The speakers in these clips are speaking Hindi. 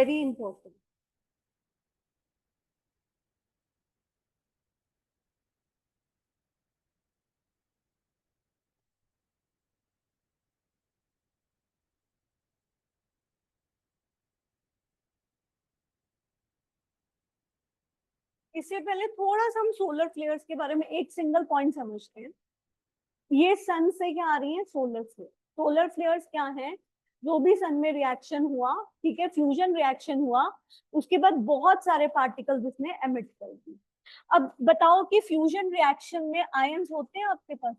Very important. इससे पहले थोड़ा सा हम सोलर फ्लेयर्स के बारे में एक सिंगल पॉइंट समझते हैं। ये सन से क्या आ रही है? Solar flare. सोलर फ्लेयर्स क्या है? जो भी सन में रिएक्शन हुआ, ठीक है, फ्यूजन रिएक्शन हुआ, उसके बाद बहुत सारे पार्टिकल्स इसने एमिट कर दिए। अब बताओ कि फ्यूजन रिएक्शन में आयंस होते हैं आपके पास?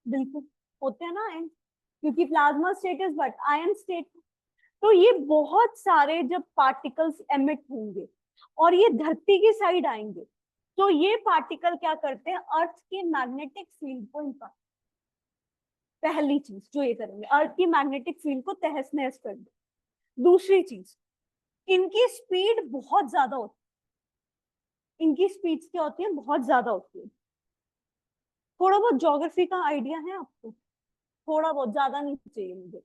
बिल्कुल होते हैं ना आयन, क्योंकि plasma state is but ion state. तो ये बहुत सारे जब पार्टिकल्स एमिट होंगे और ये धरती की साइड आएंगे, तो ये पार्टिकल क्या करते हैं? अर्थ के मैग्नेटिक फील्ड को इम्पैक्ट। पहली चीज जो ये करेंगे, अर्थ की मैग्नेटिक फील्ड को तहस नहस कर दे। दूसरी चीज, इनकी स्पीड बहुत ज्यादा होती है। इनकी स्पीड क्या होती है? बहुत ज्यादा होती है। थोड़ा बहुत ज्योग्राफी का आइडिया है आपको? थोड़ा बहुत, ज्यादा नहीं चाहिए मुझे।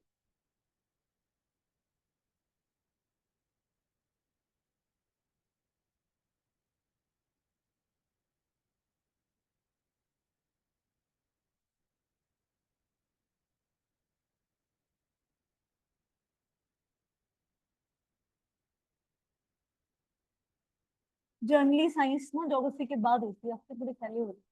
जनरली साइंस ना ज्योग्राफी के बाद होती है, आपसे थोड़ी पहले होती है।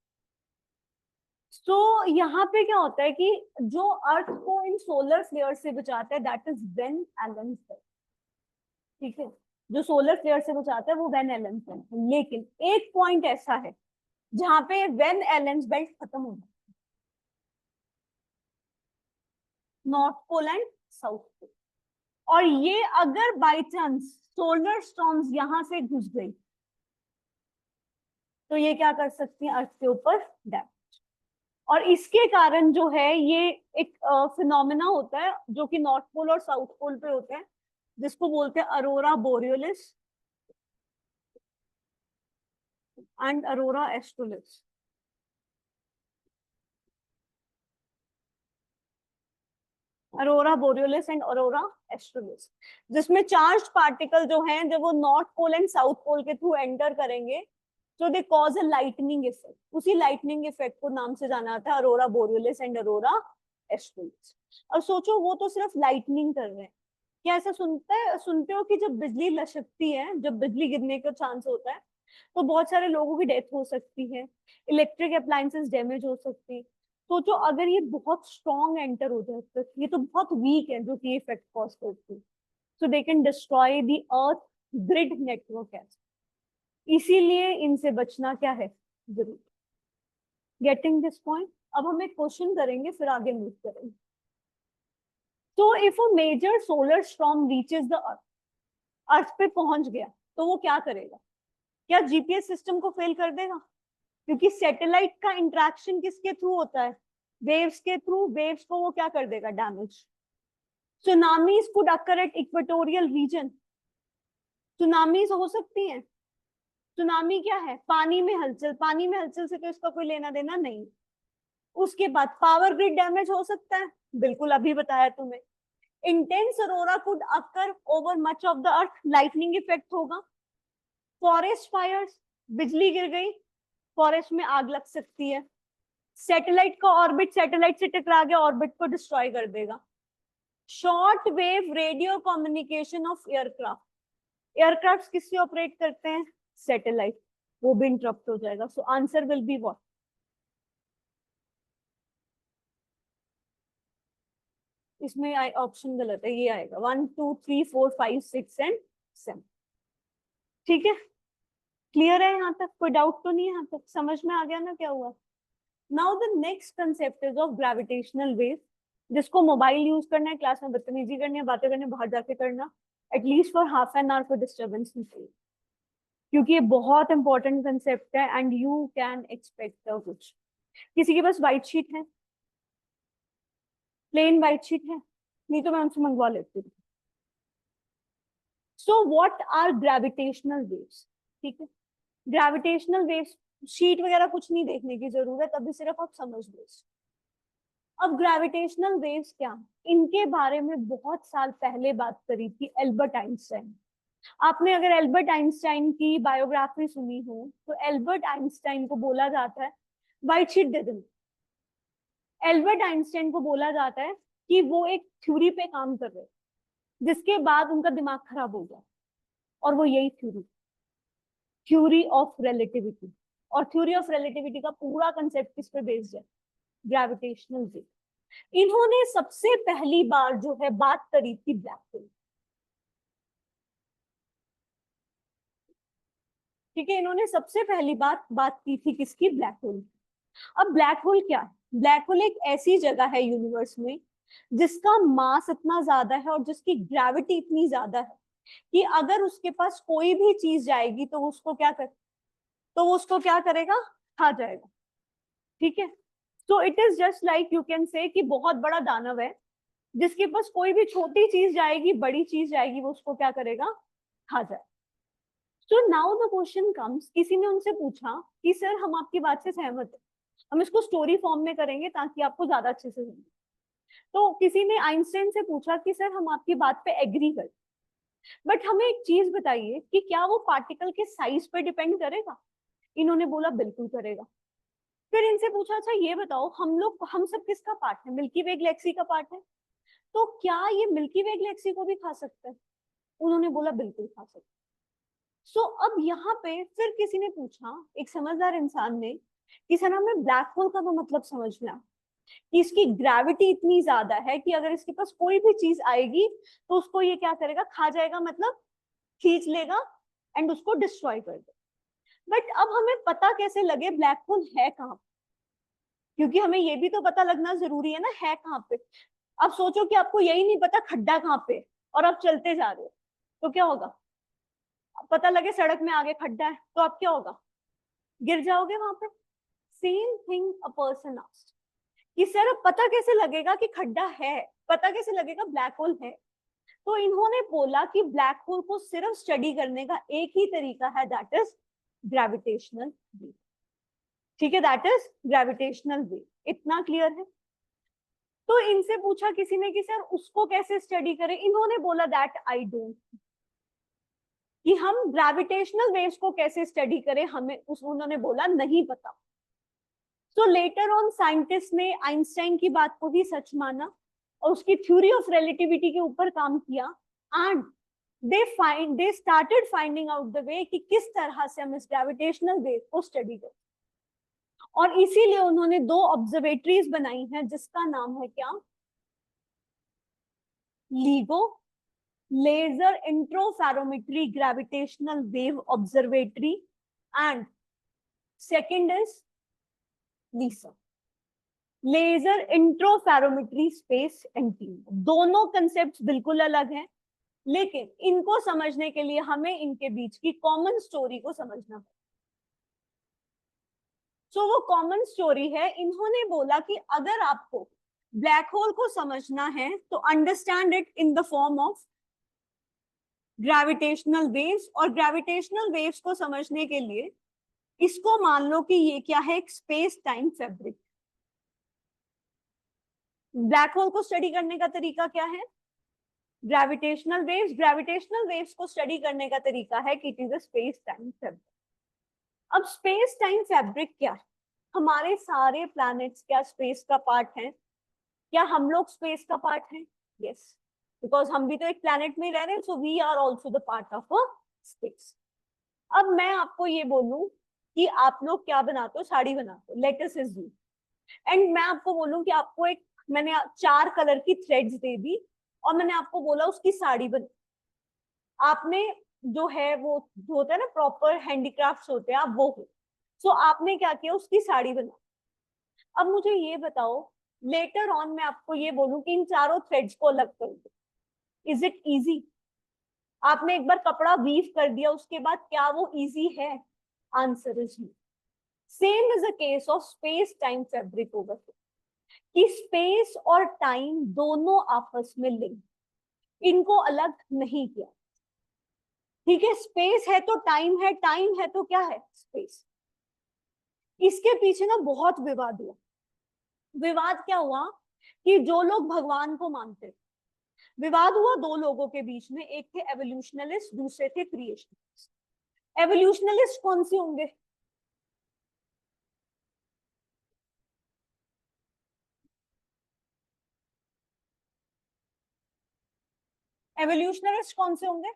तो यहाँ पे क्या होता है कि जो अर्थ को इन सोलर फ्लेयर से बचाता है, that is when Allen belt. ठीक है, जो सोलर फ्लेयर से बचाता है वो वेन एलन बेल्ट है। लेकिन एक पॉइंट ऐसा है जहां पे वेन एलन बेल्ट खत्म हो जाता है, north pole and south pole. और ये अगर बाई चांस सोलर स्टॉर्म्स यहां से घुस गई, तो ये क्या कर सकती है? अर्थ के ऊपर डैमेज। और इसके कारण जो है, ये एक फिनोमेना होता है जो कि नॉर्थ पोल और साउथ पोल पे होता है, जिसको बोलते हैं aurora borealis and aurora australis. Aurora borealis and aurora australis, जिसमें चार्ज पार्टिकल जो हैं, जब वो north pole and south pole के थ्रू एंटर करेंगे, तो they cause a lightning effect. उसी लाइटनिंग इफेक्ट को नाम से जाना जाता है aurora borealis and aurora australis. अब सोचो, वो तो सिर्फ लाइटनिंग कर रहे हैं। क्या ऐसा सुनते हो कि जब बिजली लचकती है, जब बिजली गिरने का चांस होता है, तो बहुत सारे लोगों की डेथ हो सकती है, इलेक्ट्रिक अप्लायंसेस डैमेज हो सकती है। सोचो अगर ये बहुत स्ट्रॉन्ग एंटर हो जाए, तो ये तो बहुत वीक है जो कि इफेक्ट कॉज करती है, so they can destroy the earth grid network है। इसीलिए इनसे बचना क्या है? जरूर। Getting this point? अब हम एक क्वेश्चन करेंगे, फिर आगे मूव करेंगे। तो if a major solar storm reaches the earth, earth पे पहुंच गया, तो वो क्या करेगा? क्या जीपीएस सिस्टम को फेल कर देगा? क्योंकि सैटेलाइट का इंटरेक्शन किसके थ्रू होता है? वेव्स के थ्रू। वेव्स को वो क्या कर देगा? Damage. Tsunamis could occur at equatorial region. Tsunamis हो सकती हैं। सुनामी क्या है? पानी में हलचल। पानी में हलचल से तो इसका कोई लेना देना नहीं। उसके बाद पावर ग्रिड डैमेज हो सकता है, बिल्कुल अभी बताया तुम्हें। Intense Arora could occur over much of the earth, lightning effect होगा। फॉरेस्ट फायर्स, बिजली गिर गई, फॉरेस्ट में आग लग सकती है। सैटेलाइट का ऑर्बिट, सैटेलाइट से टकरा गया, ऑर्बिट को डिस्ट्रॉय कर देगा। Short wave radio communication of aircraft, aircraft किससे ऑपरेट करते हैं? सैटेलाइट, वो भी इंटरप्ट हो जाएगा। So answer will be what? इसमें ऑप्शन गलत है, ये आएगा 1 2 3 4 5 6 एंड 7। ठीक है, क्लियर है यहाँ तक? कोई डाउट तो नहीं है? यहाँ तक समझ में आ गया ना क्या हुआ? Now the next concept is of gravitational wave, जिसको मोबाइल यूज करना है, क्लास में बदतमीजी करनी है, बातें करनी, बाहर जाके करना, at least for half an hour, for disturbance नहीं चाहिए, क्योंकि ये बहुत इंपॉर्टेंट कंसेप्ट है एंड यू कैन एक्सपेक्ट कुछ। किसी के पास व्हाइट शीट है? प्लेन व्हाइट शीट है? नहीं तो मैं उनसे मंगवा लेती हूँ। So what are gravitational waves? ठीक है, ग्रेविटेशनल वेव्स, शीट वगैरह कुछ नहीं देखने की जरूरत, अभी सिर्फ आप समझ लो। अब ग्रेविटेशनल वेव्स क्या, इनके बारे में बहुत साल पहले बात करी थी एल्बर्ट आइंस्टाइन। आपने अगर एल्बर्ट आइंस्टाइन की बायोग्राफी सुनी हो तो एल्बर्ट आइंस्टाइन को बोला जाता है white sheet didn't. Albert Einstein को बोला जाता है कि वो एक थ्योरी पे काम कर रहे जिसके बाद उनका दिमाग खराब हो गया, और वो यही थ्योरी, थ्योरी ऑफ रिलेटिविटी। और थ्योरी ऑफ रिलेटिविटी का पूरा कंसेप्ट किस पे बेस्ड है? Gravitational wave. इन्होंने सबसे पहली बार जो है बात करी थी ब्लैक होल। ठीक है, इन्होंने सबसे पहली बात की थी किसकी? Black hole. अब ब्लैक होल क्या है? ब्लैक होल एक ऐसी जगह है यूनिवर्स में जिसका मास इतना ज्यादा है और जिसकी ग्रेविटी इतनी ज्यादा है कि अगर उसके पास कोई भी चीज जाएगी तो उसको क्या कर, तो वो उसको क्या करेगा? खा जाएगा। ठीक है, तो it is just like you can say कि बहुत बड़ा दानव है जिसके पास कोई भी छोटी चीज जाएगी, बड़ी चीज जाएगी, वो उसको क्या करेगा? खा जाए। So now the question comes, किसी ने उनसे पूछा कि सर हम आपकी बात से सहमत है, हम इसको स्टोरी फॉर्म में करेंगे ताकि आपको ज्यादा अच्छे से समझे। तो किसी ने आइंस्टाइन से पूछा कि सर हम आपकी बात पे एग्री कर, बट हमें एक चीज बताइए कि क्या वो पार्टिकल के साइज पे डिपेंड करेगा? इन्होंने बोला बिल्कुल करेगा। फिर इनसे पूछा अच्छा ये बताओ हम सब किसका पार्ट है? मिल्की वे गैलेक्सी का पार्ट है, तो क्या ये मिल्की वे गैलेक्सी को भी खा सकता है? उन्होंने बोला बिल्कुल खा सकता है। सो अब यहाँ पे फिर किसी ने पूछा, एक समझदार इंसान ने, कि सर हमें ब्लैक होल का तो मतलब समझ में आया कि इसकी ग्रेविटी इतनी ज्यादा है कि अगर इसके पास कोई भी चीज आएगी तो उसको ये क्या करेगा? खा जाएगा, मतलब खींच लेगा एंड उसको डिस्ट्रॉय कर देगा। बट अब हमें पता कैसे लगे ब्लैक होल है कहाँ पे? क्योंकि हमें ये भी तो पता लगना जरूरी है ना, है कहाँ पे। अब सोचो कि आपको यही नहीं पता खड्डा कहाँ पे और आप चलते जा रहे हो, तो क्या होगा? पता लगे सड़क में आगे खड्डा है तो आप क्या होगा? गिर जाओगे वहां पे। Same thing a person asked कि सर अब पता कैसे लगेगा कि खड्डा है, पता कैसे लगेगा ब्लैक होल है? तो इन्होंने बोला कि ब्लैक होल को सिर्फ स्टडी करने का एक ही तरीका है, दैट इज ग्रेविटेशनल वेव। ठीक है, दैट इज ग्रेविटेशनल वेव। इतना क्लियर है? तो इनसे पूछा किसी ने कि सर उसको कैसे स्टडी करें? इन्होंने बोला दैट आई डोंट, कि हम ग्रेविटेशनल वेव्स को कैसे स्टडी करें, हमें उन्होंने बोला नहीं पता। तो लेटर ऑन साइंटिस्ट ने आइंस्टाइन की बात को ही सच माना और उसकी थ्योरी ऑफ रिलेटिविटी के ऊपर काम किया, and they started finding out the way कि किस तरह से हम इस ग्रेविटेशनल वेव को स्टडी करें। और इसीलिए उन्होंने 2 ऑब्जर्वेटरीज बनाई हैं जिसका नाम है क्या? LIGO, laser interferometry gravitational wave observatory, and second is LISA, laser interferometry space antenna. दोनों कंसेप्ट बिल्कुल अलग हैं, लेकिन इनको समझने के लिए हमें इनके बीच की कॉमन स्टोरी को समझना पड़ेगा। सो वो कॉमन स्टोरी है, इन्होंने बोला कि अगर आपको ब्लैक होल को समझना है तो understand it in the form of gravitational waves, और ग्रेविटेशनल वेव्स को समझने के लिए इसको मान लो कि ये क्या है? एक space time fabric. Black hole को स्टडी करने का तरीका क्या है? Gravitational waves. ग्रेविटेशनल वेव्स को स्टडी करने का तरीका है कि it is a space time fabric. अब स्पेस टाइम फैब्रिक क्या है? हमारे सारे प्लैनेट्स क्या स्पेस का पार्ट हैं? क्या हम लोग स्पेस का पार्ट हैं? यस, बिकॉज हम भी तो एक प्लैनेट में रह रहे हैं, so we are also the part of a space. अब मैं आपको ये बोलूं कि आप लोग क्या बनाते हो? साड़ी बनाते हो, लेट अस अज्यूम, एंड मैं आपको बोलूं कि आपको एक, मैंने 4 कलर की थ्रेड्स दे दी और मैंने आपको बोला उसकी साड़ी बना। आपने जो है वो जो होता है ना प्रॉपर हैंडीक्राफ्ट्स होते हैं, आप वो हो। सो आपने क्या किया? उसकी साड़ी बना। अब मुझे ये बताओ, लेटर ऑन मैं आपको ये बोलूं कि इन चारों थ्रेड्स को अलग कर दो, इज इट इजी? आपने एक बार कपड़ा वीव कर दिया, उसके बाद क्या वो इजी है? Answer is no. Same is a case of space time fabric होगा कि स्पेस और टाइम दोनों आपस में लिंक, इनको अलग नहीं किया। ठीक है, स्पेस है तो टाइम है, टाइम है तो क्या है? स्पेस। इसके पीछे ना बहुत विवाद हुआ। विवाद क्या हुआ? कि जो लोग भगवान को मानते, विवाद हुआ दो लोगों के बीच में, एक थे एवोल्यूशनलिस्ट, दूसरे थे क्रिएशनलिस्ट। एवोल्यूशनलिस्ट कौन से होंगे? एवोल्यूशनलिस्ट कौन से होंगे?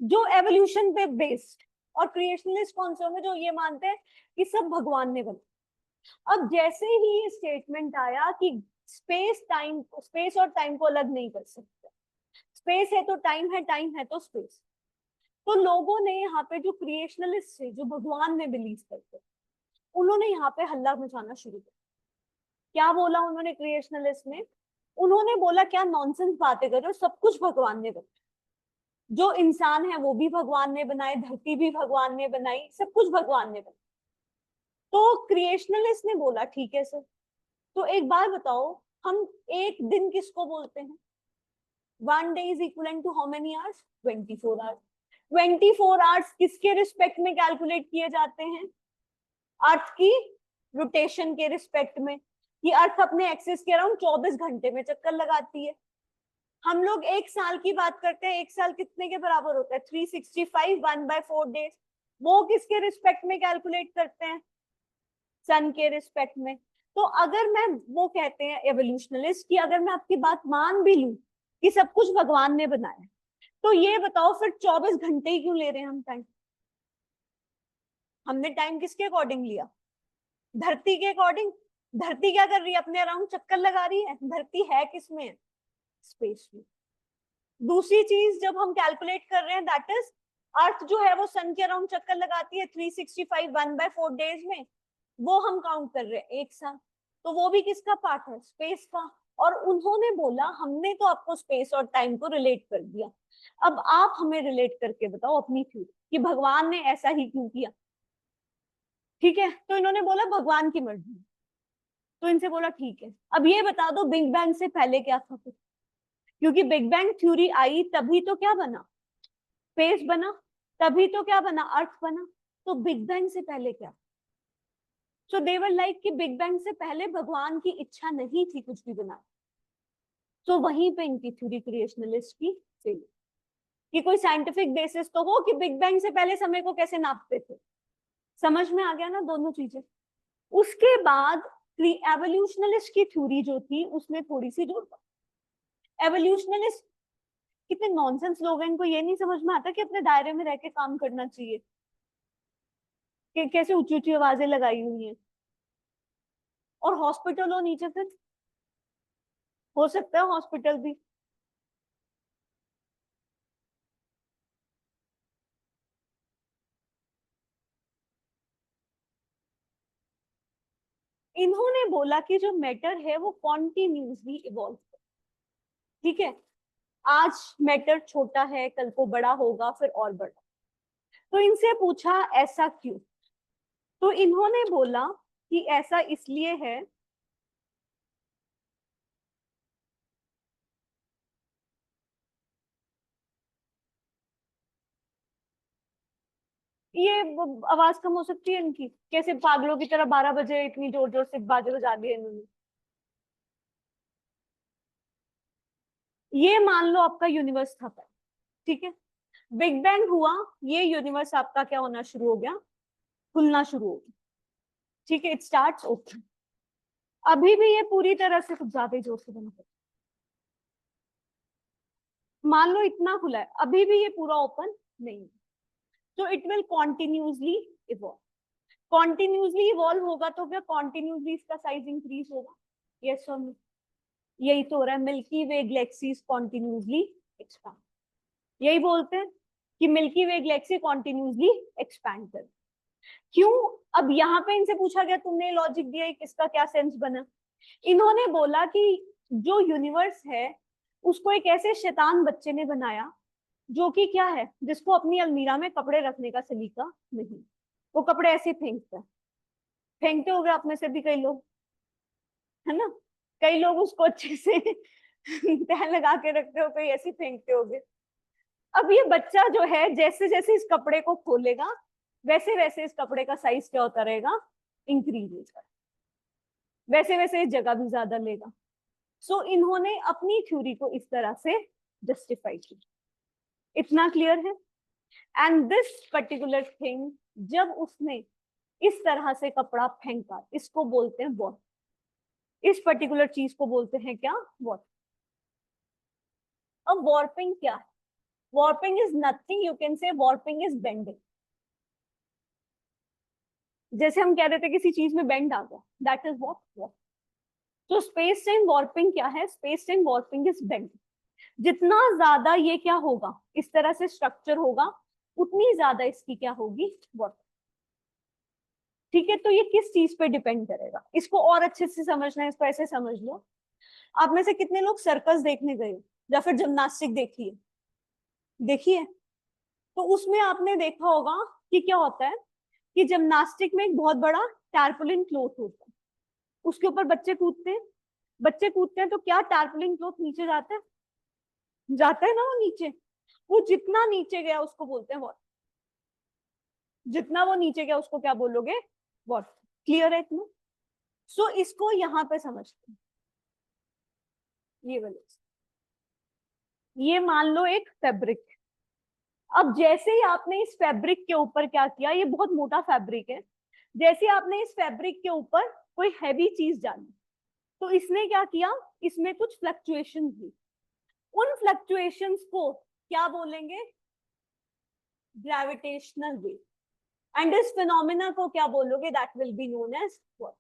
जो एवोल्यूशन पे बेस्ड। और क्रिएशनलिस्ट कौन से होंगे? जो ये मानते हैं कि सब भगवान ने बनाया। अब जैसे ही ये स्टेटमेंट आया कि स्पेस और टाइम को अलग नहीं कर सकते, स्पेस है तो टाइम है, टाइम है तो स्पेस, तो लोगों ने यहाँ पे जो क्रिएशनलिस्ट थे, जो भगवान में बिलीव करते, उन्होंने यहाँ पे हल्ला मचाना शुरू किया। क्या बोला उन्होंने क्रिएशनलिस्ट में? उन्होंने बोला क्या नॉनसेंस बातें कर रहे हो, सब कुछ भगवान ने बनाया, जो इंसान है वो भी भगवान ने बनाए, धरती भी भगवान ने बनाई, सब कुछ भगवान ने बनाया। तो क्रिएशनलिस्ट ने बोला ठीक है सर, तो एक बार बताओ, हम एक दिन किसको बोलते हैं? 1 day is equivalent to how many hours? 24 hours। 24 hours किसके रिस्पेक्ट में कैलकुलेट किए जाते हैं? अर्थ की रोटेशन के रिस्पेक्ट में, कि अर्थ अपने एक्सिस के अराउंड 24 घंटे में चक्कर लगाती है। हम लोग एक साल की बात करते हैं, एक साल कितने के बराबर होता है? 365, 1/4 days। वो किसके रिस्पेक्ट में कैलकुलेट करते हैं? सन के रिस्पेक्ट में। तो अगर मैं, वो कहते हैं एवोल्यूशनलिस्ट, कि अगर मैं आपकी बात मान भी लूं कि सब कुछ भगवान ने बनाया, तो ये बताओ फिर 24 घंटे ही क्यों ले रहे हैं हम टाइम? हमने टाइम किसके अकॉर्डिंग लिया? धरती के अकॉर्डिंग। धरती क्या कर रही है? अपने अराउंड चक्कर लगा रही है। धरती है किसमें? स्पेस में। दूसरी चीज जब हम कैलकुलेट कर रहे हैं, दैट इज अर्थ जो है वो सन के अराउंड चक्कर लगाती है 365, 1/4 days में, वो हम काउंट कर रहे हैं एक साल, तो वो भी किसका पार्ट है? स्पेस का। और उन्होंने बोला हमने तो आपको स्पेस और टाइम को रिलेट कर दिया, अब आप हमें रिलेट करके बताओ अपनी थ्योरी कि भगवान ने ऐसा ही क्यों किया। ठीक है, तो इन्होंने बोला भगवान की मर्जी। तो इनसे बोला ठीक है, अब ये बता दो बिग बैंग से पहले क्या था फिर? क्योंकि बिग बैंग थ्योरी आई तभी तो क्या बना? स्पेस बना। तभी तो क्या बना? अर्थ बना। तो बिग बैंग से पहले क्या? सो दे वर लाइक कि बिग बैंग से पहले भगवान की इच्छा नहीं थी कुछ भी बनाना। तो वहीं पे इनकी थ्योरी क्रिएशनलिस्ट की फेल, कि कोई साइंटिफिक बेसिस तो हो कि बिग बैंग से पहले समय को कैसे नापते थे। समझ में आ गया ना दोनों चीजें? उसके बाद एवोल्यूशनलिस्ट की थ्योरी जो थी उसमें थोड़ी सी जो, एवोल्यूशनलिस्ट कितने नॉनसेंस लोग हैं, इनको ये नहीं समझ में आता कि अपने दायरे में रह के काम करना चाहिए, कि कैसे ऊंची ऊंची आवाजें लगाई हुई हैं। और हॉस्पिटल हो नीचे, फिर हो सकता है हॉस्पिटल भी। इन्होंने बोला कि जो मैटर है वो कॉन्टिन्यूसली इवॉल्व, ठीक है, आज मैटर छोटा है, कल को बड़ा होगा, फिर और बड़ा। तो इनसे पूछा ऐसा क्यों? तो इन्होंने बोला कि ऐसा इसलिए है, ये आवाज कम हो सकती है इनकी, कैसे पागलों की तरह 12 बजे इतनी जोर जोर से बाजे बजा दिए इन्होंने। ये मान लो आपका यूनिवर्स था, ठीक है, बिग बैंग हुआ, ये यूनिवर्स आपका क्या होना शुरू हो गया? खुलना शुरू हो गया। ठीक है, इट स्टार्ट्स ओपन। अभी भी ये पूरी तरह से कुछ ज्यादा ही जोर से बना है, मान लो इतना खुला है, अभी भी ये पूरा ओपन नहीं है। तो it will continuously evolve. Continuously evolve होगा तो क्या कॉन्टिन्यूसली इसका साइज इंक्रीज होगा? यस और नो? यही तो हो रहा है, मिल्की वे गैलेक्सीज कॉन्टिन्यूसली एक्सपैंड। यही बोलते हैं कि मिल्की वे गैलेक्सी कॉन्टिन्यूसली एक्सपैंड कर। क्यों? अब यहाँ पे इनसे पूछा गया तुमने लॉजिक दिया, किसका क्या सेंस बना? इन्होंने बोला कि जो यूनिवर्स है उसको एक ऐसे शैतान बच्चे ने बनाया जो कि क्या है, जिसको अपनी अलमीरा में कपड़े रखने का सलीका नहीं, वो कपड़े ऐसे फेंकता है। फेंकते हो गए आप में से भी कई लोग, है ना? कई लोग उसको अच्छे से तह लगा के रखते हो, कई ऐसे फेंकते हो गए। अब ये बच्चा जो है जैसे जैसे इस कपड़े को खोलेगा वैसे वैसे इस कपड़े का साइज क्या होता रहेगा? इंक्रीज होगा, वैसे वैसे इस जगह भी ज्यादा लेगा। सो इन्होंने अपनी थ्योरी को इस तरह से जस्टिफाई की। इतना क्लियर है? एंड दिस पर्टिकुलर थिंग, जब उसने इस तरह से कपड़ा फेंका, इसको बोलते हैं वॉर। इस पर्टिकुलर चीज को बोलते हैं क्या? वॉर। अब वॉर्पिंग क्या है? Warping is nothing, you can say warping is bending. जैसे हम कह रहे थे किसी चीज में बेंड आ गया, दैट इज वॉट वॉर्प। तो स्पेस टाइम वॉर्पिंग क्या है? Space time warping is bending. जितना ज्यादा ये क्या होगा, इस तरह से स्ट्रक्चर होगा, उतनी ज्यादा इसकी क्या होगी? वॉर्प। ठीक है, तो ये किस चीज पे डिपेंड करेगा? इसको और अच्छे से समझना है, इसको ऐसे समझ लो। आप में से कितने लोग सर्कस देखने गए या फिर जिम्नास्टिक देखी है? देखी है? तो उसमें आपने देखा होगा कि क्या होता है कि जिम्नास्टिक में एक बहुत बड़ा टारपोलिन क्लॉथ होता है, उसके ऊपर बच्चे कूदते हैं। बच्चे कूदते हैं तो क्या टारपोलिन क्लॉथ नीचे जाता है? जाता है ना वो नीचे। वो जितना नीचे गया उसको बोलते हैं वॉट। जितना वो नीचे गया उसको क्या बोलोगे? वॉट। क्लियर है इतना? सो इसको यहाँ पे समझते हैं। ये वाले, ये मान लो एक फैब्रिक। अब जैसे ही आपने इस फैब्रिक के ऊपर क्या किया, ये बहुत मोटा फैब्रिक है, जैसे आपने इस फैब्रिक के ऊपर कोई हैवी चीज डाली, तो इसने क्या किया? इसमें कुछ फ्लक्चुएशन हुई। उन फ्लक्चुएशंस को क्या बोलेंगे? Gravitational wave. एंड इस फिनोमिना को क्या बोलोगे? That will be known as what?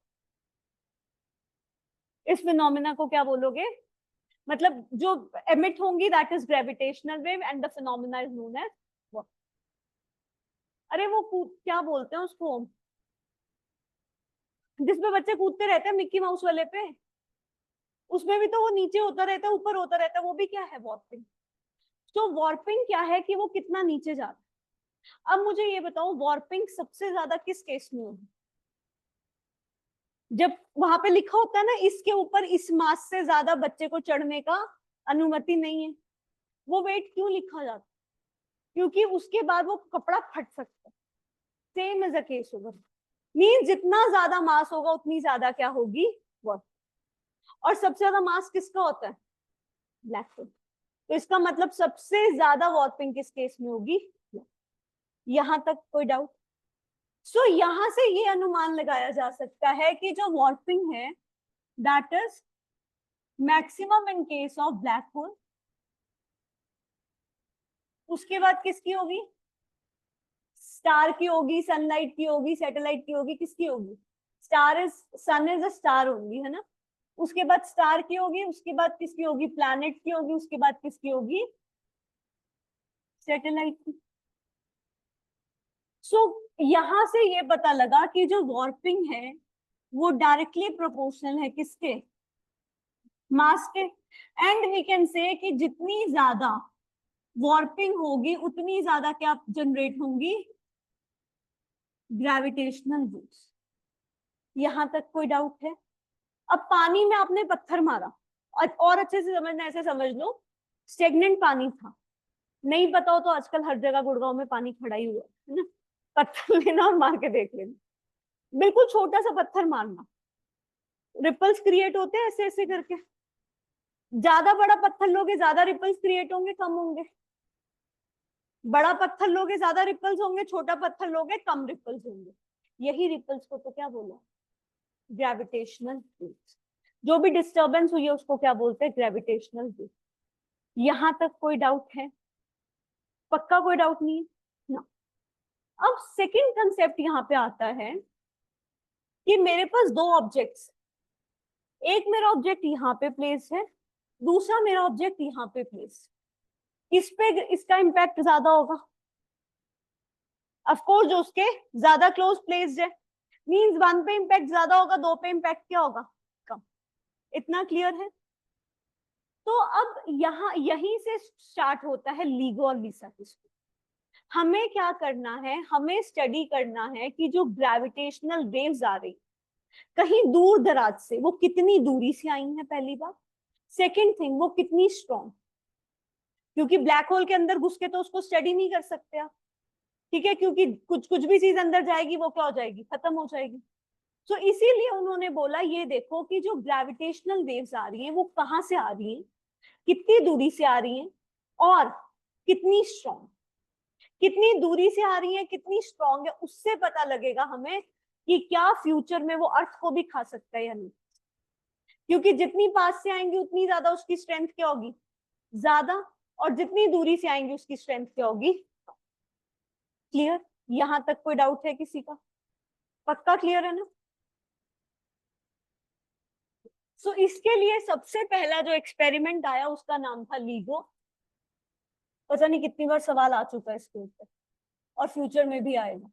इस फिनोमिना को क्या बोलोगे? मतलब जो एमिट होंगी that is gravitational wave and the phenomena is known as what? अरे वो क्या बोलते हैं उसको, जिसपे बच्चे कूदते रहते हैं मिक्की माउस वाले पे, उसमें भी तो वो नीचे होता रहता है ऊपर होता रहता है, वो भी क्या है? वॉर्पिंग। तो वॉर्पिंग क्या है कि वो कितना नीचे जाता है। अब मुझे ये बताओ, वॉर्पिंग सबसे ज्यादा किस केस में होगी? जब वहां पे लिखा होता है ना, इसके ऊपर इस मास से ज्यादा बच्चे को चढ़ने का अनुमति नहीं है, वो वेट क्यों लिखा जाता है? क्योंकि उसके बाद वो कपड़ा फट सकता है। सेम एज अ केस होगा, मीन जितना ज्यादा मास होगा उतनी ज्यादा क्या होगी? वर्क। और सबसे ज्यादा मास किसका होता है? Black hole. तो इसका मतलब सबसे ज्यादा वॉर्पिंग किस केस में होगी? यहां तक कोई डाउट? सो यहां से ये अनुमान लगाया जा सकता है कि जो वॉर्पिंग है that is maximum in case of black hole. उसके बाद किसकी होगी? स्टार की होगी, सनलाइट की होगी, सैटेलाइट की होगी, किसकी होगी? Star is, sun is a star होगी, है ना? उसके बाद स्टार की होगी, उसके बाद किसकी होगी? प्लैनेट की होगी, उसके बाद किसकी होगी? सैटेलाइट की। सो यहां से ये पता लगा कि जो वॉर्पिंग है वो डायरेक्टली प्रोपोर्शनल है किसके? मास के। एंड वी कैन से कि जितनी ज्यादा वॉर्पिंग होगी उतनी ज्यादा क्या जनरेट होंगी? Gravitational waves. यहां तक कोई डाउट है? अब पानी में आपने पत्थर मारा, और अच्छे से समझना, ऐसे समझ लो स्टेगनेंट पानी था। नहीं पता हो तो आजकल हर जगह गुड़गांव में पानी खड़ा ही हुआ है ना, पत्थर लेना और मार के देख लेना। बिल्कुल छोटा सा पत्थर मारना, रिपल्स क्रिएट होते हैं ऐसे ऐसे करके। ज्यादा बड़ा पत्थर लोगे ज्यादा रिपल्स क्रिएट होंगे, कम होंगे? बड़ा पत्थर लोगे ज्यादा रिपल्स होंगे, छोटा पत्थर लोगे कम रिपल्स होंगे। यही रिपल्स को तो क्या बोला? Gravitational waves. जो भी डिस्टर्बेंस हुई है उसको क्या बोलते हैं? Gravitational wave. यहां तक कोई डाउट है? पक्का कोई डाउट नहीं है ना? अब सेकंड कंसेप्ट यहाँ पे आता है कि मेरे पास दो ऑब्जेक्ट्स, एक मेरा ऑब्जेक्ट यहाँ पे प्लेस है, दूसरा मेरा ऑब्जेक्ट यहाँ पे प्लेस। इस पे इसका इम्पैक्ट ज्यादा होगा, ऑफ कोर्स जो उसके ज्यादा क्लोज प्लेस्ड है। मींस वन पे इम्पैक्ट ज्यादा होगा, दो पे इम्पैक्ट क्या होगा? कम। इतना क्लियर है? तो अब यहाँ यहीं से स्टार्ट होता है लीगो और लीसा की स्टोरी। हमें क्या करना है? हमें स्टडी करना है कि जो ग्रेविटेशनल वेव्स आ रही कहीं दूर दराज से, वो कितनी दूरी से आई है, पहली बात। सेकेंड थिंग, वो कितनी स्ट्रॉन्ग, क्योंकि ब्लैक होल के अंदर घुस के तो उसको स्टडी नहीं कर सकते आप, ठीक है? क्योंकि कुछ कुछ भी चीज अंदर जाएगी वो क्या हो जाएगी? खत्म हो जाएगी। तो इसीलिए उन्होंने बोला ये देखो कि जो ग्रेविटेशनल वेव्स आ रही हैं वो कहाँ से आ रही हैं, कितनी दूरी से आ रही हैं और कितनी स्ट्रॉन्ग, कितनी दूरी से आ रही है, कितनी स्ट्रॉन्ग है, उससे पता लगेगा हमें कि क्या फ्यूचर में वो अर्थ को भी खा सकता है या नहीं। क्योंकि जितनी पास से आएंगी उतनी ज्यादा उसकी स्ट्रेंथ क्या होगी, ज्यादा, और जितनी दूरी से आएंगी उसकी स्ट्रेंथ क्या होगी। क्लियर? यहां तक कोई डाउट है किसी का? पक्का क्लियर है ना? सो इसके लिए सबसे पहला जो एक्सपेरिमेंट आया उसका नाम था लीगो। पता नहीं कितनी बार सवाल आ चुका है इसके ऊपर और फ्यूचर में भी आएगा।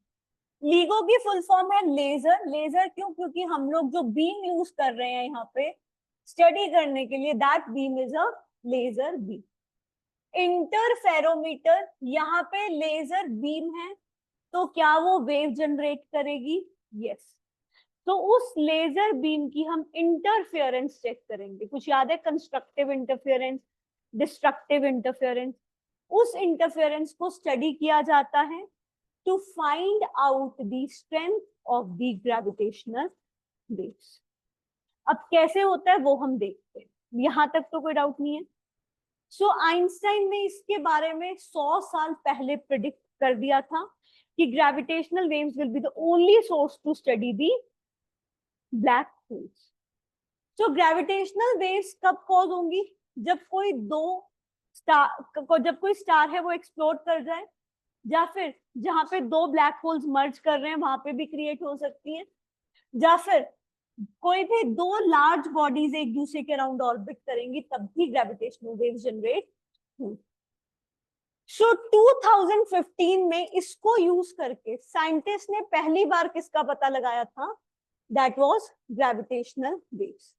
लीगो की फुल फॉर्म है लेजर। लेजर क्यों? क्योंकि हम लोग जो बीम यूज कर रहे हैं यहाँ पे स्टडी करने के लिए, that beam is a laser beam. Interferometer, यहाँ पे लेजर बीम है तो क्या वो वेव जनरेट करेगी? यस। तो उस लेजर बीम की हम इंटरफेरेंस चेक करेंगे। कुछ याद है? Constructive interference, destructive interference. उस इंटरफेरेंस को स्टडी किया जाता है to find out the strength of the gravitational waves. अब कैसे होता है वो हम देखते हैं, यहां तक तो कोई डाउट नहीं है। सो आइंस्टाइन ने इसके बारे में 100 साल पहले प्रिडिक्ट कर दिया था कि gravitational waves will be the only source to study the black holes. So gravitational waves कब कॉज होंगी? जब कोई स्टार है वो एक्सप्लोड कर जाए, या फिर जहां पे दो ब्लैक होल्स मर्ज कर रहे हैं वहां पे भी क्रिएट हो सकती है, या फिर कोई भी दो लार्ज बॉडीज एक दूसरे के अराउंड ऑर्बिट करेंगी तब भी ग्रेविटेशनल वेव्स जनरेट होंगी। सो 2015 में इसको यूज करके साइंटिस्ट ने पहली बार किसका पता लगाया था? That was gravitational waves.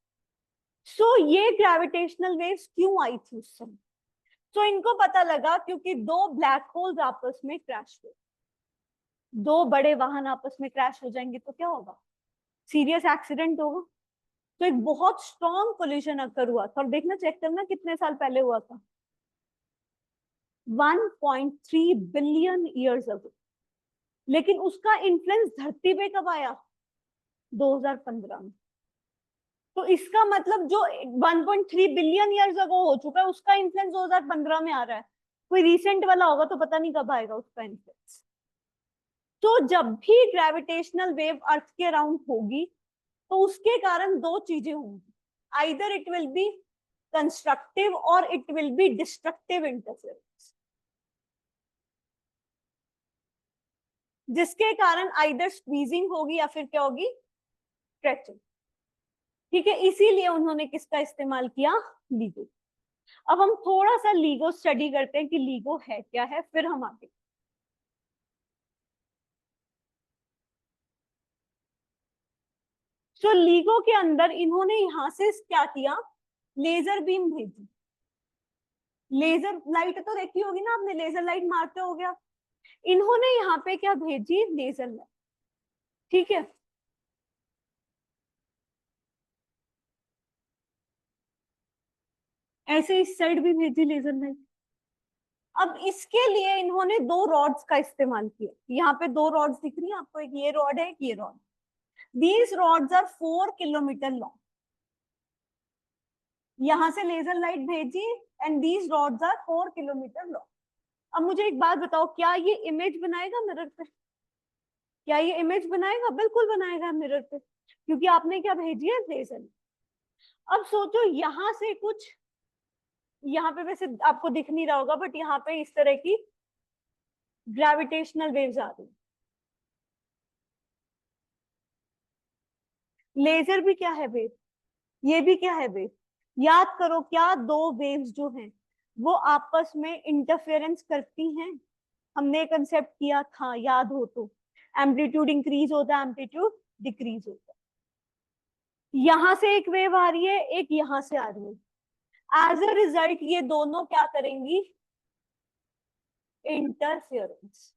So ये ग्रेविटेशनल वेव्स क्यों आई थी उस समय? तो इनको पता लगा क्योंकि दो ब्लैक होल्स आपस में क्रैश हुए। दो बड़े वाहन आपस में क्रैश हो जाएंगे तो क्या होगा? सीरियस एक्सीडेंट होगा। तो एक बहुत स्ट्रॉन्ग कोलिजन अकर हुआ था, और देखना चेक करना कितने साल पहले हुआ था, 1.3 बिलियन ईयर्स अगो। लेकिन उसका इन्फ्लुएंस धरती पे कब आया? 2015 में। तो इसका मतलब जो 1.3 बिलियन ईयर्स अगो हो चुका है उसका इन्फ्लुएंस 2015 में आ रहा है। कोई रिसेंट वाला होगा तो पता नहीं कब आएगा उसका इन्फ्लुएंस। तो जब भी ग्रेविटेशनल वेव अर्थ के अराउंड होगी तो उसके कारण दो चीजें होंगी, either it will be constructive और it will be destructive interference, जिसके कारण आइदर स्क्वीजिंग होगी या फिर क्या होगी? स्ट्रेचिंग। ठीक है, इसीलिए उन्होंने किसका इस्तेमाल किया? लीगो। अब हम थोड़ा सा लीगो स्टडी करते हैं कि लीगो है क्या है, फिर हम आगे। तो लीगो के अंदर इन्होंने यहां से क्या किया? लेजर बीम भेजी। लेजर लाइट तो देखी होगी ना आपने, लेजर लाइट मारते हो गया। इन्होंने यहाँ पे क्या भेजी? Laser light. ठीक है, ऐसे इस साइड भी भेजी लेजर लाइट। अब इसके लिए इन्होंने दो रॉड्स का इस्तेमाल किया। यहाँ पे दो रॉड्स दिख रही है आपको, एक ये रॉड है, एक ये rod. These rods are 4 kilometre long. यहां से लेजर लाइट भेजी and these rods are 4 kilometre long. अब मुझे एक बात बताओ, क्या ये इमेज बनाएगा मिरर पे? क्या ये इमेज बनाएगा? बिल्कुल बनाएगा मिरर पे, क्योंकि आपने क्या भेजी है? लेजर। अब सोचो यहां से कुछ, यहाँ पे वैसे आपको दिख नहीं रहा होगा बट यहाँ पे इस तरह की ग्रेविटेशनल वेव्स आ रही। लेजर भी क्या है? वेव। ये भी क्या है? वेव। याद करो, क्या दो वेव्स जो हैं वो आपस में इंटरफेरेंस करती हैं? हमने कंसेप्ट किया था, याद हो तो। एम्पलीट्यूड इंक्रीज होता है, एम्पलीट्यूड डिक्रीज होता है। यहां से एक वेव आ रही है, एक यहां से आ रही है। एज अ रिजल्ट ये दोनों क्या करेंगी? इंटरफेरेंस।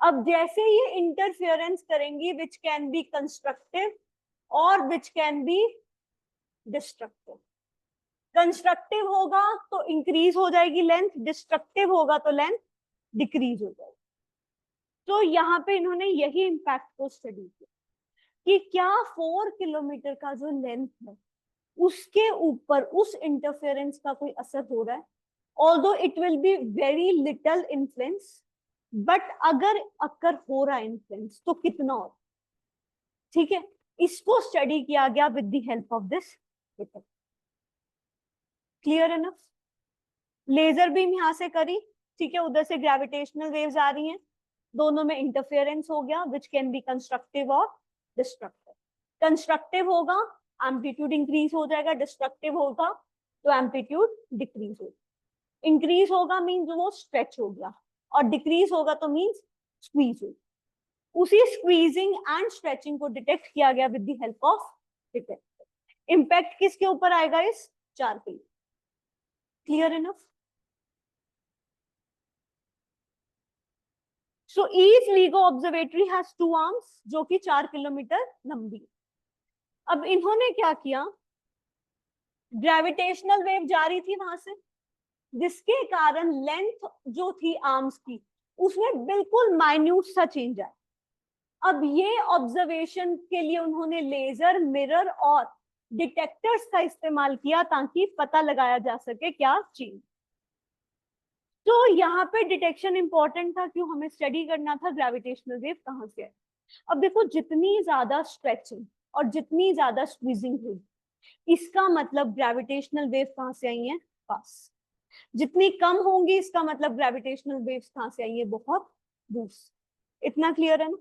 अब जैसे ये इंटरफेरेंस करेंगी, विच कैन बी कंस्ट्रक्टिव और which can be destructive. Constructive होगा तो इंक्रीज हो जाएगी लेंथ, डिस्ट्रक्टिव होगा तो लेंथ डिक्रीज हो जाएगी। तो यहाँ पे इन्होंने यही इंपैक्ट को स्टडी किया। कि क्या 4 किलोमीटर का जो लेंथ है उसके ऊपर उस इंटरफेरेंस का कोई असर हो रहा है, although it will be very little influence, but अगर अकर हो रहा है इन्फ्लुएंस तो कितना हो, ठीक है। इसको स्टडी किया गया with the help of this detector. Clear enough? Laser beam यहां से करी, ठीक है, उधर से ग्रेविटेशनल वेव्स आ रही हैं, दोनों में इंटरफेरेंस हो गया विच कैन बी कंस्ट्रक्टिव और डिस्ट्रक्टिव। कंस्ट्रक्टिव होगा एम्पलीट्यूड इंक्रीज हो जाएगा, डिस्ट्रक्टिव होगा तो एम्पलीट्यूड डिक्रीज होगा। इंक्रीज होगा मीन्स वो स्ट्रेच हो गया, और डिक्रीज होगा तो मीन्स स्क्वीज होगा। उसी स्क्वीजिंग एंड स्ट्रेचिंग को डिटेक्ट किया गया with the help of detector. Impact किसके ऊपर आएगा? इस 4 पे। Clear enough? So each LIGO observatory has 2 arms जो कि 4 किलोमीटर लंबी। अब इन्होंने क्या किया, ग्रेविटेशनल वेव जा रही थी वहां से, जिसके कारण लेंथ जो थी आर्म्स की उसमें बिल्कुल माइन्यूट सा चेंज आया। अब ये ऑब्जर्वेशन के लिए उन्होंने लेजर, मिरर और डिटेक्टर्स का इस्तेमाल किया ताकि पता लगाया जा सके क्या चेंज। तो यहाँ पे डिटेक्शन इंपॉर्टेंट था, क्यों? हमें स्टडी करना था ग्रेविटेशनल वेव कहाँ से है। अब देखो, जितनी ज्यादा स्ट्रेचिंग और जितनी ज्यादा स्क्वीजिंग हुई, इसका मतलब ग्रेविटेशनल वेव कहाँ से आई है? पास। जितनी कम होंगी, इसका मतलब ग्रेविटेशनल वेव्स कहाँ से आई है? बहुत दूर से। इतना क्लियर है ना?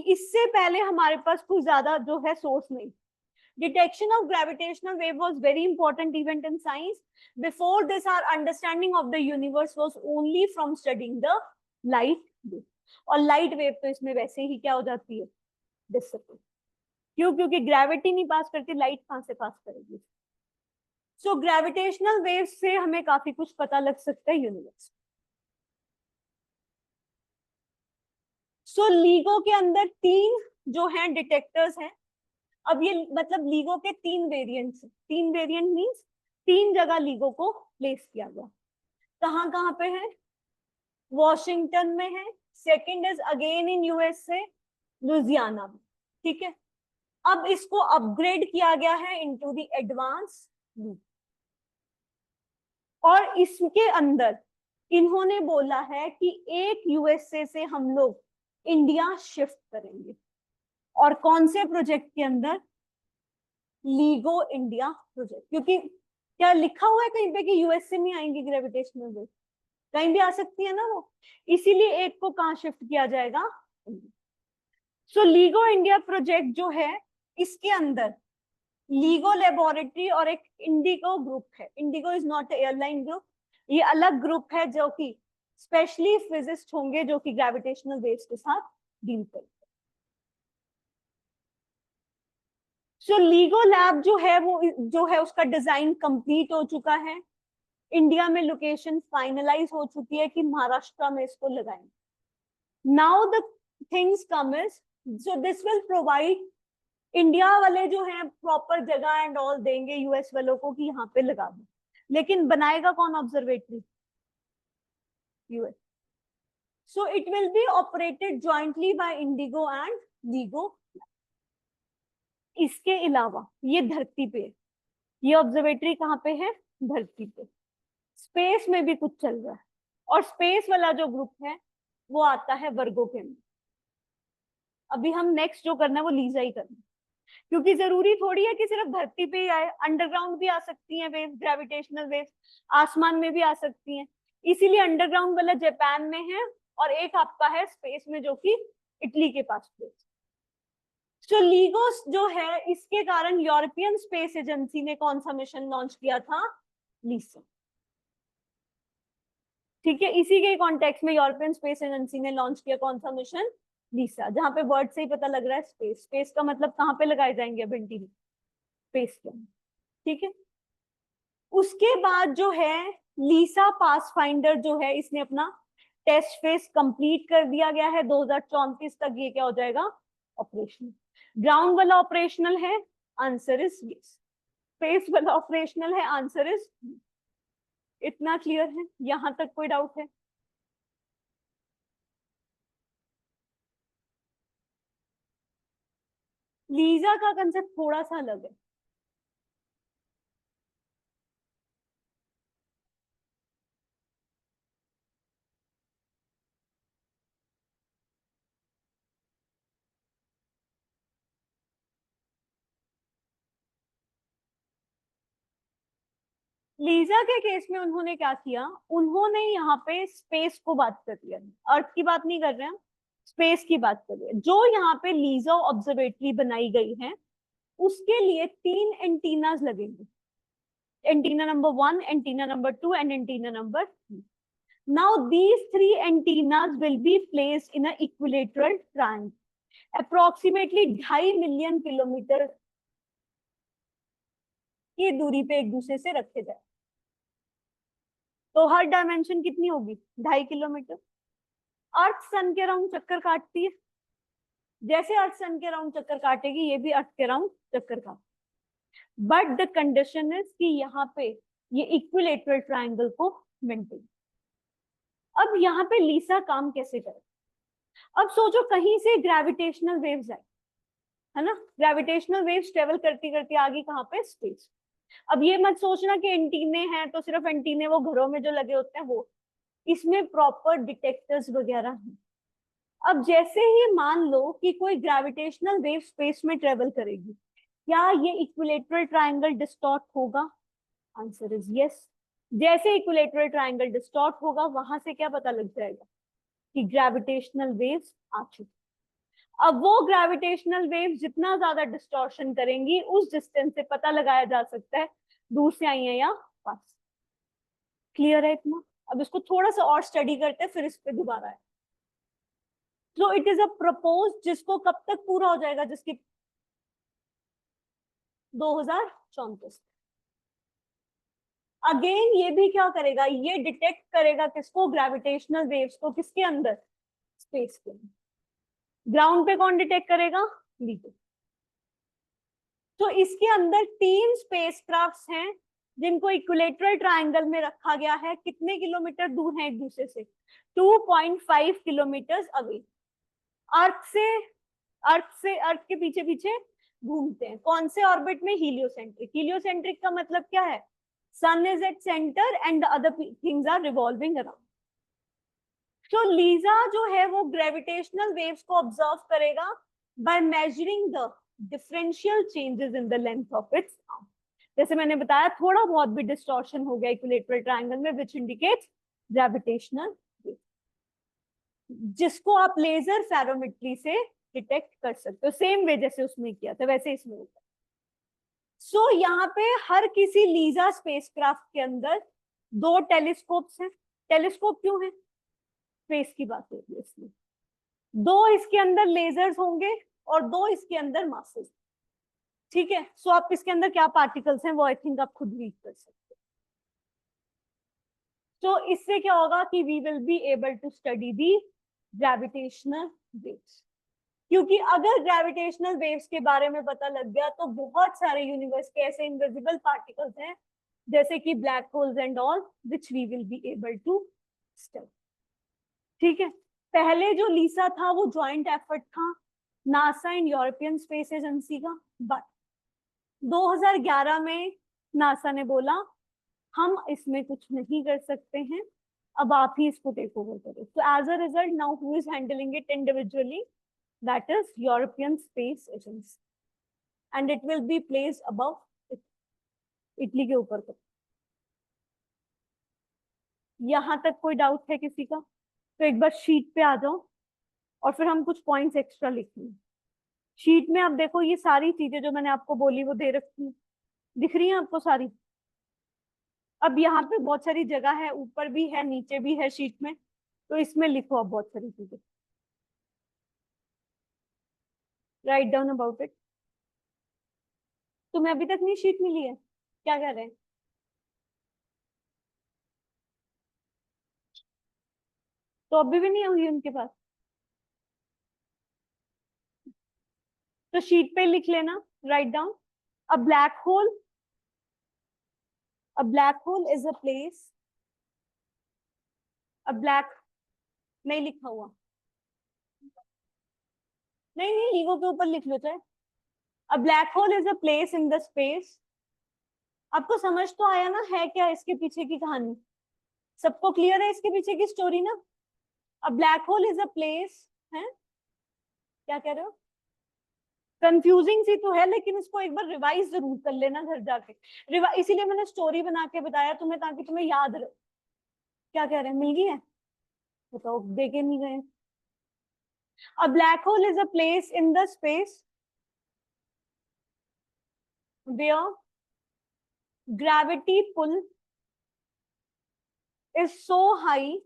इससे पहले हमारे पास कोई ज्यादा जो है सोर्स नहीं। Detection of gravitational wave was very important event in science. Before this, our understanding of the universe was only from studying the light wave. और light wave तो इसमें वैसे ही क्या हो जाती है? Dissipate. क्यों? क्योंकि gravity नहीं पास करती, light कहाँ से पास करेगी? So gravitational waves से हमें काफी कुछ पता लग सकता है यूनिवर्स। So LIGO के अंदर 3 जो हैं डिटेक्टर्स हैं। अब ये मतलब LIGO के 3 वेरिएंट्स, 3 वेरिएंट मींस 3 जगह LIGO को प्लेस किया गया। कहाँ कहाँ पे है? वॉशिंगटन में है, second is again in USA, Louisiana में, ठीक है। अब इसको अपग्रेड किया गया है इनटू द एडवांस लूप, और इसके अंदर इन्होंने बोला है कि एक यूएसए से हम लोग इंडिया शिफ्ट करेंगे। और कौन से प्रोजेक्ट के अंदर? LIGO India project. क्योंकि क्या लिखा हुआ है कहीं पे कि यूएसए में आएंगे ग्रेविटेशनल वेव? कहीं भी आ सकती है ना वो, इसीलिए एक को कहाँ शिफ्ट किया जाएगा? सो LIGO इंडिया प्रोजेक्ट जो है, इसके अंदर LIGO लेबोरेटरी और एक इंडिगो ग्रुप है। Indigo is not airline group, ये अलग ग्रुप है जो कि स्पेशली फिजिस्ट होंगे जो कि ग्रेविटेशनल वेव्स के साथ डील करेंगे। सो LIGO लैब जो है वो जो है उसका डिजाइन कंप्लीट हो चुका है। इंडिया में लोकेशन फाइनलाइज हो चुकी है कि महाराष्ट्र में इसको लगाएंगे। Now the things come is, so this will provide, India वाले जो है प्रॉपर जगह एंड ऑल देंगे यूएस वालों को कि यहाँ पे लगा दो, लेकिन बनाएगा कौन observatory? US. So it will be operated jointly by IndIGO and LIGO। इसके अलावा ये धरती पे, ये ऑब्जर्वेटरी कहाँ पे है? धरती पे। स्पेस में भी कुछ चल रहा है, और स्पेस वाला जो ग्रुप है वो आता है वर्गो के अंदर। अभी हम नेक्स्ट जो करना है वो लीजा ही करना है, क्योंकि जरूरी थोड़ी है कि सिर्फ धरती पे ही आए, अंडरग्राउंड भी आ सकती हैं वेव, ग्रेविटेशनल वेव आसमान में भी आ सकती हैं। इसीलिए अंडरग्राउंड वाला जापान में है, और एक आपका है स्पेस में जो कि इटली के पास प्लेस। तो LIGO जो है, इसके कारण यूरोपियन स्पेस एजेंसी ने कौन सा मिशन लॉन्च किया था? लीसा। ठीक है, इसी के कॉन्टेक्स्ट में यूरोपियन स्पेस एजेंसी ने लॉन्च किया कौन सा मिशन? लीसा। जहां पे वर्ड से ही पता लग रहा है स्पेस, स्पेस का मतलब कहाँ पे लगाए जाएंगे अब एंटीना? स्पेस के। ठीक है, उसके बाद जो है लीसा पासफाइंडर जो है, इसने अपना टेस्ट फेज कंप्लीट कर दिया गया है। 2034 तक ये क्या हो जाएगा? ऑपरेशनल। ग्राउंड वाला ऑपरेशनल है, आंसर इज यस। स्पेस वाला ऑपरेशनल है, आंसर इज। इतना क्लियर है? यहां तक कोई डाउट है? लीजा का कंसेप्ट थोड़ा सा अलग है। लीजा के केस में उन्होंने क्या किया, उन्होंने यहाँ पे स्पेस को बात कर लिया, अर्थ की बात नहीं कर रहे हैं, स्पेस की बात कर रहे हैं। जो यहाँ पे लीजा ऑब्जर्वेटरी बनाई गई है उसके लिए 3 एंटीनास लगेंगे, antenna number 1, antenna number 2 and antenna number 3। Now these 3 antennas will be placed in an equilateral triangle, approximately 2.5 million kilometre की दूरी पे एक दूसरे से रखे जाए। तो हर डायमेंशन कितनी होगी, 2.5 किलोमीटर। अर्थ सन के राउंड चक्कर काटती है, जैसे अर्थ सन के राउंड चक्कर काटेगी ये भी अर्थ के राउंड चक्कर काट। बट द कंडीशन इज कि यहाँ पे ये इक्विलेटरल ट्रायंगल को मेंटेन। अब यहाँ पे लीसा काम कैसे करे, अब सोचो कहीं से ग्रेविटेशनल वेव्स आए, है ना, ग्रेविटेशनल वेव्स ट्रेवल करती करती आ गई कहाँ पे, स्पेस। अब ये मत सोचना कि एंटीने हैं तो सिर्फ एंटीने वो घरों में जो लगे होते हैं वो, इसमें प्रॉपर डिटेक्टर्स वगैरह हैं। अब जैसे ही मान लो कि कोई ग्रेविटेशनल वेव स्पेस में ट्रेवल करेगी, क्या ये इक्विलेटरल ट्रायंगल डिस्टॉर्ट होगा, आंसर इज यस। जैसे इक्विलेटरल ट्रायंगल डिस्टॉर्ट होगा वहां से क्या पता लग जाएगा कि ग्रेविटेशनल वेव्स आ चुकी। अब वो ग्रेविटेशनल वेव्स जितना ज्यादा डिस्टॉर्शन करेंगी उस डिस्टेंस से पता लगाया जा सकता है दूर से आई है या पास। क्लियर है इतना? अब इसको थोड़ा सा और स्टडी करते हैं फिर इस पे दोबारा है। तो इट इज अ प्रपोज, जिसको कब तक पूरा हो जाएगा, जिसकी 2034। अगेन ये भी क्या करेगा, ये डिटेक्ट करेगा किसको, ग्रेविटेशनल वेव्स को, किसके अंदर, स्पेस के अंदर। ग्राउंड पे कौन डिटेक्ट करेगा, लीटो। तो इसके अंदर 3 स्पेसक्राफ्ट्स हैं जिनको इक्विलेटरल ट्रायंगल में रखा गया है। कितने किलोमीटर दूर है एक दूसरे से, 2.5 किलोमीटर अवे। अर्थ के पीछे पीछे घूमते हैं। कौन से ऑर्बिट में, हीलियोसेंट्रिक। हीलियोसेंट्रिक का मतलब क्या है, sun is at centre and the other things are revolving around. तो लीजा जो है वो ग्रेविटेशनल वेव्स को ऑब्जर्व करेगा by measuring the differential changes in the length of its arm. जैसे मैंने बताया थोड़ा बहुत भी डिस्टॉर्शन हो गया इक्विलेटरल ट्रायंगल में, विच इंडिकेट्स ग्रेविटेशनल वेव, जिसको आप लेजर फेरोमेट्री से डिटेक्ट कर सकते हो। सेम वे जैसे उसमें किया था वैसे इसमें होता है। सो यहाँ पे हर किसी लीजा स्पेसक्राफ्ट के अंदर 2 टेलीस्कोप्स हैं। टेलीस्कोप क्यों है, स्पेस की बात होगी इसमें। 2 इसके अंदर लेजर्स होंगे और 2 इसके अंदर मासेस। ठीक है, सो आप इसके अंदर क्या पार्टिकल्स हैं वो आई थिंक आप खुद रीड कर सकते हो। तो इससे क्या होगा कि we will be able to study the gravitational waves. क्योंकि अगर ग्रेविटेशनल वेव्स के बारे में पता लग गया तो बहुत सारे यूनिवर्स के ऐसे इनविजिबल पार्टिकल्स हैं जैसे कि black holes and all, which we will be able to study. ठीक है, पहले जो लीसा था वो ज्वाइंट एफर्ट था NASA and European Space Agency का। बट 2011 में नासा ने बोला हम इसमें कुछ नहीं कर सकते हैं, अब आप ही इसको टेक ओवर करो। तो as a result now who is handling it individually, that is European Space Agency, and it will be placed above Italy के ऊपर। यहां तक कोई डाउट है किसी का? तो एक बार शीट पे आ जाओ और फिर हम कुछ पॉइंट्स एक्स्ट्रा लिखेंगे। शीट में आप देखो ये सारी चीजें जो मैंने आपको बोली वो दे रखी है, दिख रही है आपको सारी। अब यहाँ पे बहुत सारी जगह है, ऊपर भी है नीचे भी है शीट में, तो इसमें लिखो आप बहुत सारी चीजें, राइट डाउन अबाउट इट। तुम्हें अभी तक नहीं शीट मिली है, क्या कर रहे हैं? तो अभी भी नहीं होगी उनके पास, तो शीट पे लिख लेना, write down. A black hole, a black hole is a place, a black, नहीं लिखा हुआ, नहीं नहीं लीगो के ऊपर लिख लो चाहे, A black hole is a place in the space. आपको समझ तो आया ना है क्या इसके पीछे की कहानी? सबको क्लियर है इसके पीछे की स्टोरी ना? A black hole is a place है, क्या कह रहे हो? कंफ्यूजिंग सी तो है, लेकिन इसको एक बार रिवाइज जरूर कर लेना घर जाके। इसीलिए मैंने स्टोरी बना के बताया तुम्हें, ताकि तुम्हें याद रहे। क्या कह रहे हैं, मिल गई है? बताओ, देखे नहीं गए? A black hole is a place in the space where gravity pull is so high,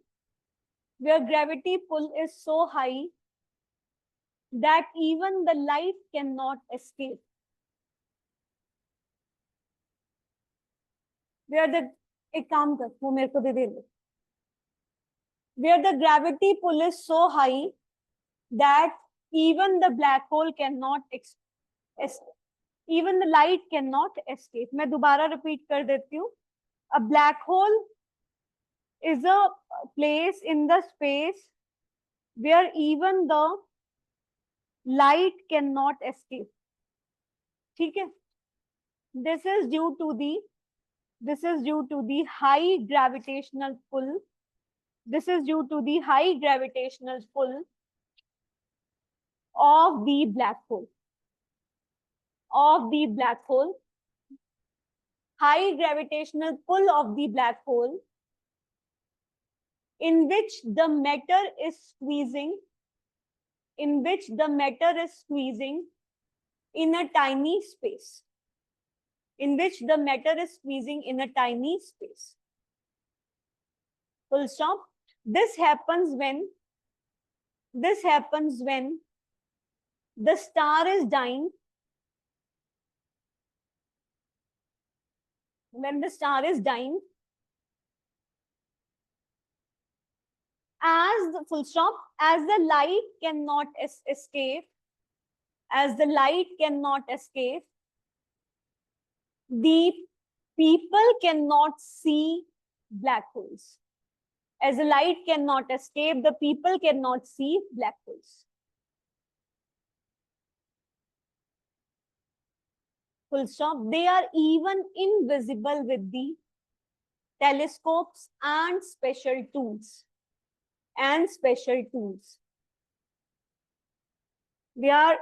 that even the light cannot escape. Where the एक काम कर, वो मेरे को दे दे। Where the gravity pull is so high that even the black hole cannot escape. Even the light cannot escape. मैं दोबारा repeat कर देती हूँ. A black hole is a place in the space where even the light cannot escape. ठीक है? This is due to the high gravitational pull. This is due to the high gravitational pull of the black hole. High gravitational pull of the black hole, in which the matter is squeezing in a tiny space. Full stop. This happens when the star is dying. As the light cannot escape, the people cannot see black holes. As the light cannot escape, the people cannot see black holes. Full stop. They are even invisible with the telescopes and special tools. They are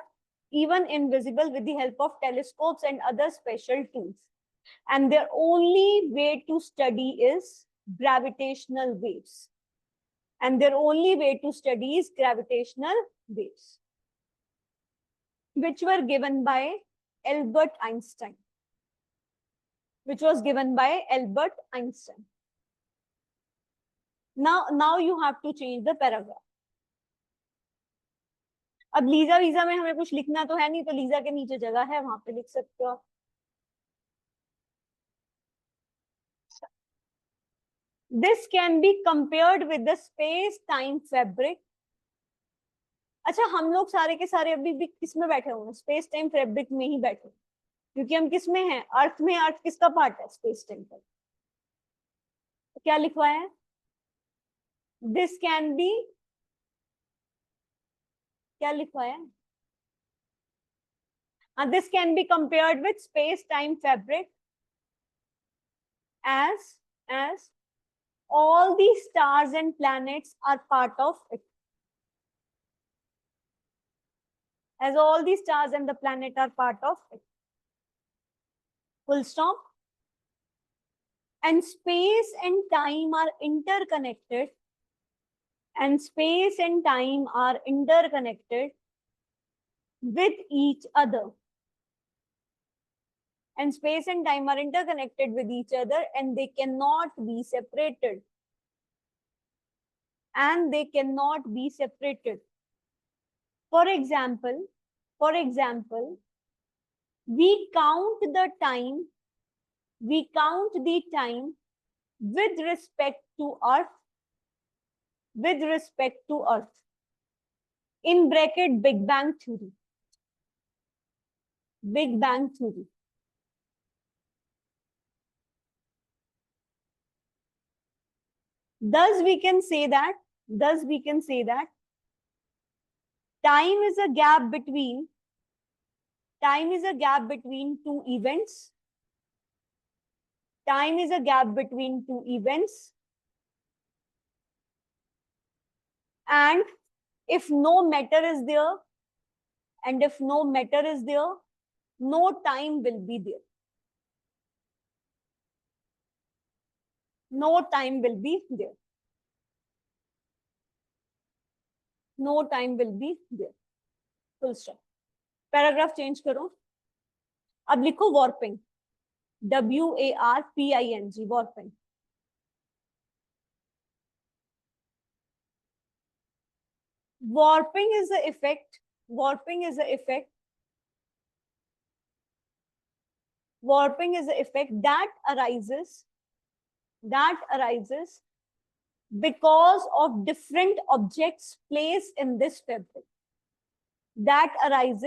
even invisible with the help of telescopes and other special tools. And their only way to study is gravitational waves. Which were given by Albert Einstein. Now you have to change the paragraph. अब लीजा वीजा में हमें कुछ लिखना तो है नहीं, तो लीजा के नीचे जगह है, वहां पे लिख सकते हो आप। This can be compared with the space-time fabric. अच्छा, हम लोग सारे के सारे अभी भी किस में बैठे हुए हैं? स्पेस टाइम फैब्रिक में ही बैठे, क्योंकि हम किस में हैं? अर्थ में। अर्थ किसका पार्ट है? स्पेस टाइम का। क्या लिखवाया है? दिस कैन बी, क्या लिखवाया है? This can be compared with space time fabric as all the stars and planets are part of it. As all the stars and the planet are part of it. Full stop. And space and time are interconnected. With each other. And space and time are interconnected with each other, and they cannot be separated. For example, we count the time with respect to Earth, in bracket Big Bang Theory. Thus we can say that time is a gap between Time is a gap between two events. Time is a gap between two events. And if no matter is there, and if no matter is there, no time will be there. No time will be there. No time will be there. Full stop. Paragraph change करो. अब लिखो warping. WARPING. Warping. Warping is the effect. Warping is the effect. Warping is the effect that arises because of different objects placed in this fabric. That arises